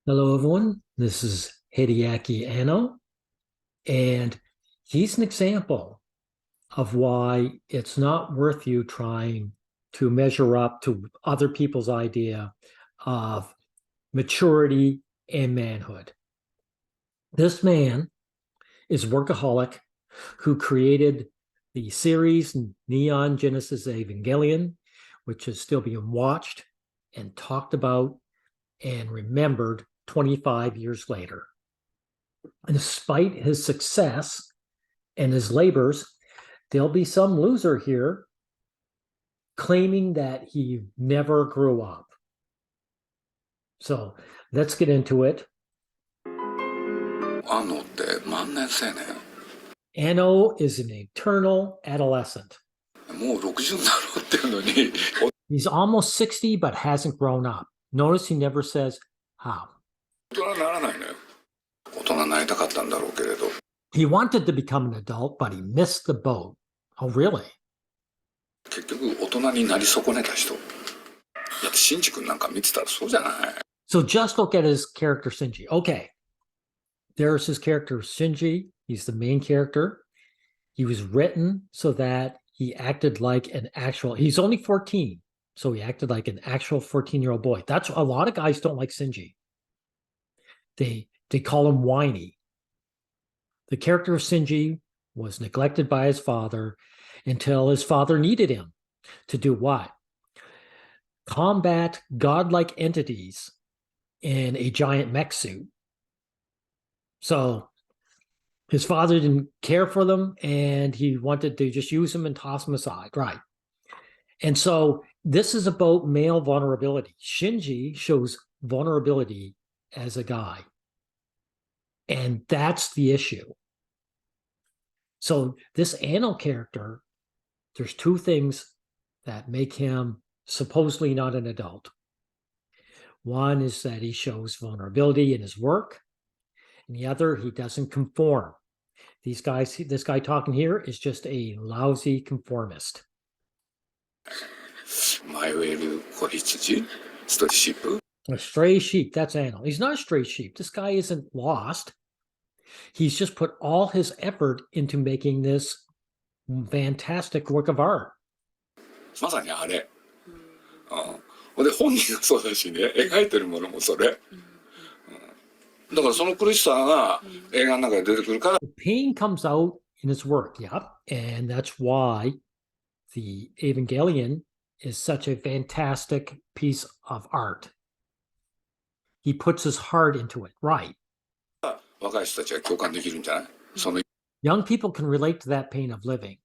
Hello, everyone. This is Hideaki Anno, and he's an example of why it's not worth you trying to measure up to other people's idea of maturity and manhood. This man is workaholic who created the series Neon Genesis Evangelion, which is still being watched and talked about and remembered 25 years later. And despite his success and his labors, there'll be some loser here claiming that he never grew up. So let's get into it. Anno って万年青年。Anno is an eternal adolescent. もう60になろうっていうのに。He's almost 60 but hasn't grown up. Notice he never says how. 大人にならないのよ。大人になりたかったんだろうけれど。He wanted to become an adult, but he missed the boat. Oh, really? 結局大人になり損ねた人。だってシンジ君なんか見てたらそうじゃない。So just look at his character Shinji. Okay. There's his character Shinji. He's the main character. He was written so that he acted like an actual, he's only 14. So he acted like an actual 14-year-old boy. That's a lot of guys don't like Shinji. They call him whiny. The character of Shinji was neglected by his father until his father needed him to do what? Combat godlike entities in a giant mech suit. So his father didn't care for them and he wanted to just use them and toss them aside. Right. And so this is about male vulnerability. Shinji shows vulnerability as a guy. And that's the issue. So this Anno character, there's two things that make him supposedly not an adult. One is that he shows vulnerability in his work, and the other, he doesn't conform. This guy talking here is just a lousy conformist. 迷える子羊、ストリシップ。A stray sheep, that's Anno. He's not a stray sheep. This guy isn't lost. He's just put all his effort into making this fantastic work of art. まさにあれ。うん。で本人がそうだしね、描いてるものもそれ。だからその苦しさが映画の中で出てくるから。The pain comes out in his work, yep. And that's why the Evangelion is such a fantastic piece of art. He puts his heart into it, right? 若い人たちは共感できるんじゃない？その Young people can relate to that pain of living.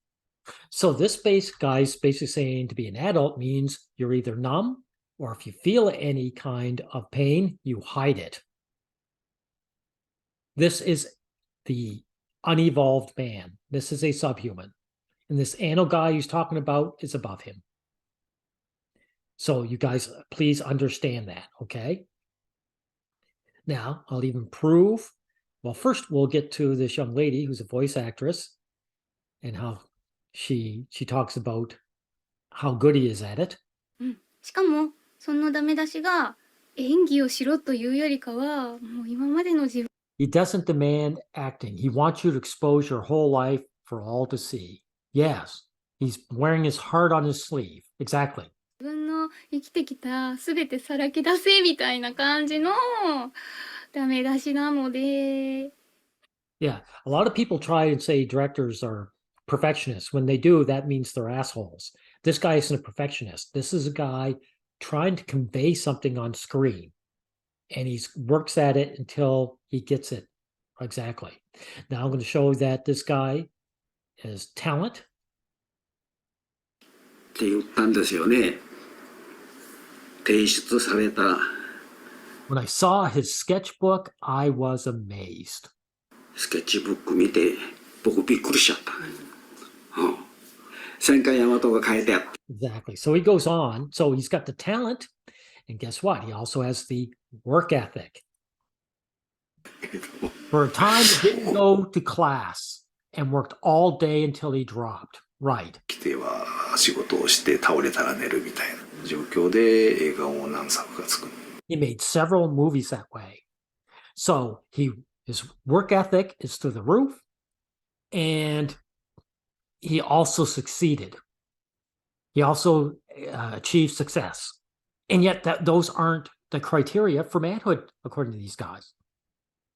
So this guy's basically saying to be an adult means you're either numb or if you feel any kind of pain, you hide it. This is the unevolved man. This is a subhuman. And this Anno guy he's talking about is above him. So you guys, please understand that, okay? Now, I'll even prove. Well, first we'll get to this young lady who's a voice actress and how she talks about how good he is at it. しかもそのダメ出しが演技をしろというよりかはもう今までの自分 He doesn't demand acting. He wants you to expose your whole life for all to see. Yes, he's wearing his heart on his sleeve. Exactly. 自分の生きてきたすべてさらけ出せみたいな感じのダメ出しなので Yeah, a lot of people try and say directors are perfectionists. When they do, that means they're assholes. This guy isn't a perfectionist. This is a guy trying to convey something on screen. And he works at it until he gets it exactly. Now I'm going to show that this guy is talent. って言ったんですよね。提出された When I saw his sketchbook, I was amazed. スケッチブック見て僕びっくりしちゃった。戦艦大和が書いてあった。 Exactly. So he goes on. So he's got the talent. And guess what? He also has the work ethic. For a time, he didn't go to class and worked all day until he dropped. Right. 来ては仕事をして倒れたら寝るみたいな状況で映画を何作か作る。He made several movies that way. So his work ethic is through the roof, and he also succeeded. He also achieved success. And yet those aren't the criteria for manhood, according to these guys,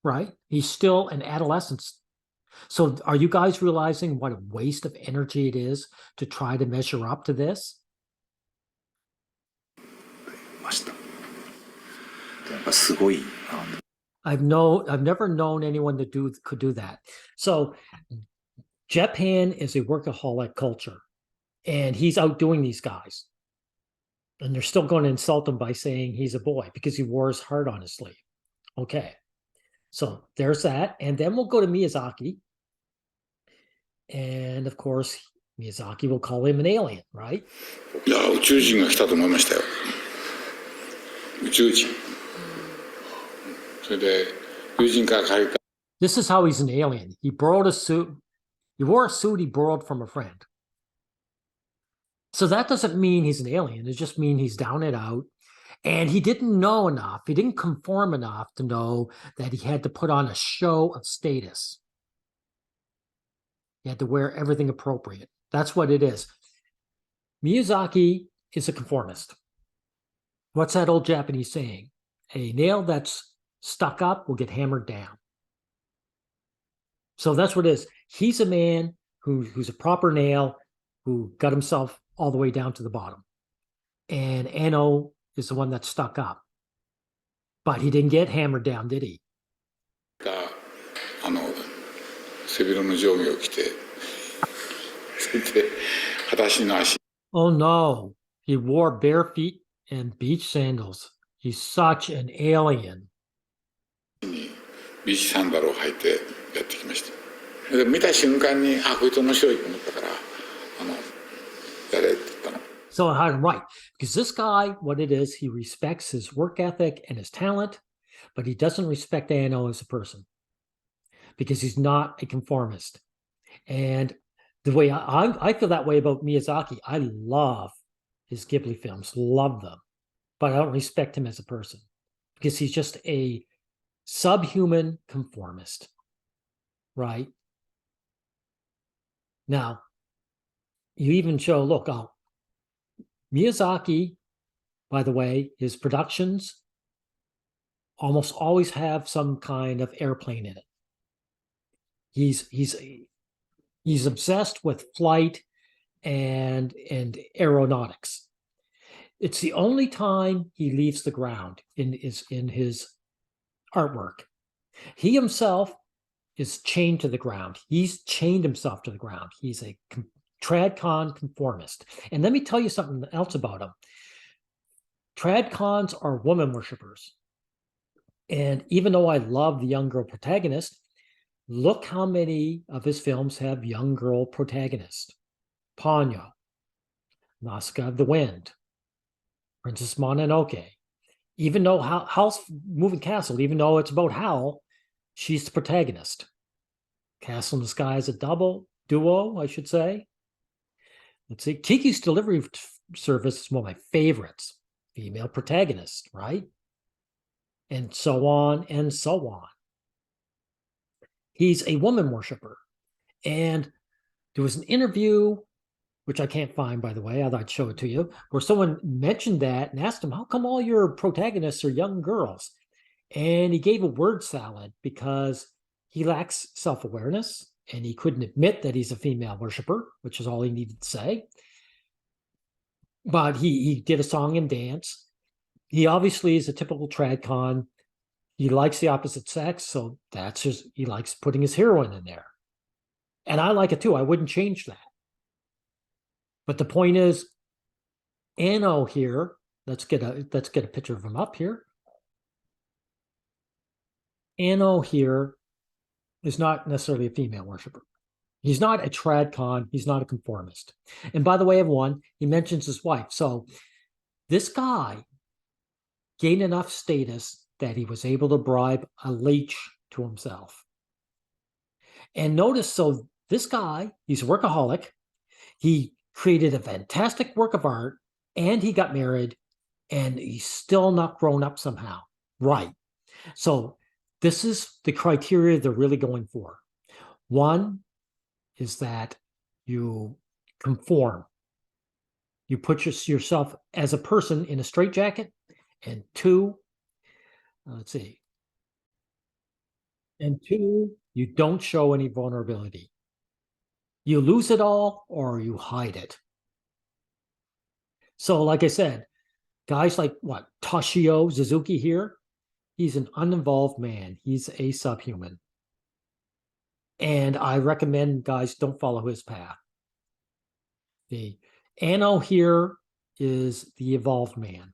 right? He's still an adolescent. So are you guys realizing what a waste of energy it is to try to measure up to this? ました。やっぱすごい。I've never known anyone that could do that. So Japan is a workaholic culture, and he's outdoing these guys. And they're still going to insult him by saying he's a boy because he wore his heart on his sleeve. Okay. So there's that. And then we'll go to Miyazaki. And of course, Miyazaki will call him an alien, right? いや、宇宙人が来たと思いましたよ。宇宙人。それで、友人から借りた。This is how he's an alien. He borrowed a suit. He wore a suit he borrowed from a friend. So that doesn't mean he's an alien. It just means he's down and out. And he didn't know enough. He didn't conform enough to know that he had to put on a show of status. He had to wear everything appropriate. That's what it is. Miyazaki is a conformist. What's that old Japanese saying? A nail that's stuck up will get hammered down. So that's what it is. He's a man who's a proper nail, who got himself all the way down to the bottom. And Anno is the one that stuck up. But he didn't get hammered down, did he? 背広の上下を着て、それで、裸足の足。Oh no, he wore bare feet and beach sandals. He's such an alien. にビーチサンダルを履いてやってきました。で見た瞬間に、あ、こいつ面白いと思ったから、やれって言ったの。So right, because this guy, what it is, he respects his work ethic and his talent, but he doesn't respect Anno as a person because he's not a conformist. And the way I feel that way about Miyazaki, I love his Ghibli films, love them, but I don't respect him as a person because he's just a subhuman conformist, right? Now, you even show, look, Miyazaki, by the way, his productions almost always have some kind of airplane in it. He's obsessed with flight and aeronautics. It's the only time he leaves the ground in his artwork. He himself is chained to the ground. He's chained himself to the ground. He's a tradcon conformist. And let me tell you something else about him. Tradcons are woman worshippers. And even though I love the young girl protagonist, look how many of his films have young girl protagonists. Ponyo, Nausicaa of the Wind, Princess Mononoke. Even though Howl's Moving Castle, even though it's about Howl, she's the protagonist. Castle in the Sky is a duo, I should say. Let's see, Kiki's Delivery Service is one of my favorites. Female protagonist, right? And so on and so on. He's a woman worshiper. And there was an interview, which I can't find, by the way, I thought I'd show it to you, where someone mentioned that and asked him, how come all your protagonists are young girls? And he gave a word salad because he lacks self-awareness and he couldn't admit that he's a female worshiper, which is all he needed to say. But he did a song and dance. He obviously is a typical tradcon. He likes the opposite sex, so that's just, he likes putting his heroine in there. And I like it too. I wouldn't change that. But the point is, Anno here, let's get a picture of him up here. Anno here is not necessarily a female worshiper. He's not a tradcon. He's not a conformist. And by the way, everyone, he mentions his wife. So this guy gained enough status that he was able to bribe a leech to himself. And notice, so this guy, he's a workaholic. He created a fantastic work of art, and he got married, and he's still not grown up somehow. Right. So this is the criteria they're really going for. One is that you conform. You put yourself as a person in a straitjacket. And two, let's see. And two, you don't show any vulnerability. You lose it all or you hide it. So, like I said, guys like what? Toshio Suzuki here, he's an uninvolved man. He's a subhuman. And I recommend guys don't follow his path. The Anno here is the evolved man.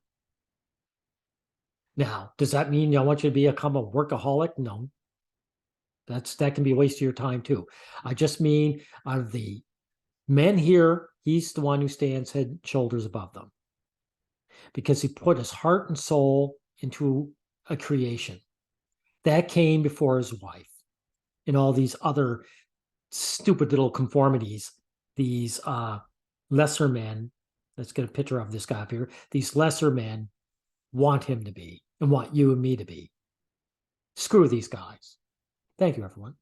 Now, does that mean I want you to become a workaholic? No. That can be a waste of your time too. I just mean out of the men here, he's the one who stands head and shoulders above them. Because he put his heart and soul into a creation. That came before his wife. And all these other stupid little conformities, these lesser men, let's get a picture of this guy up here, these lesser men want him to be and want you and me to be. Screw these guys. Thank you, everyone.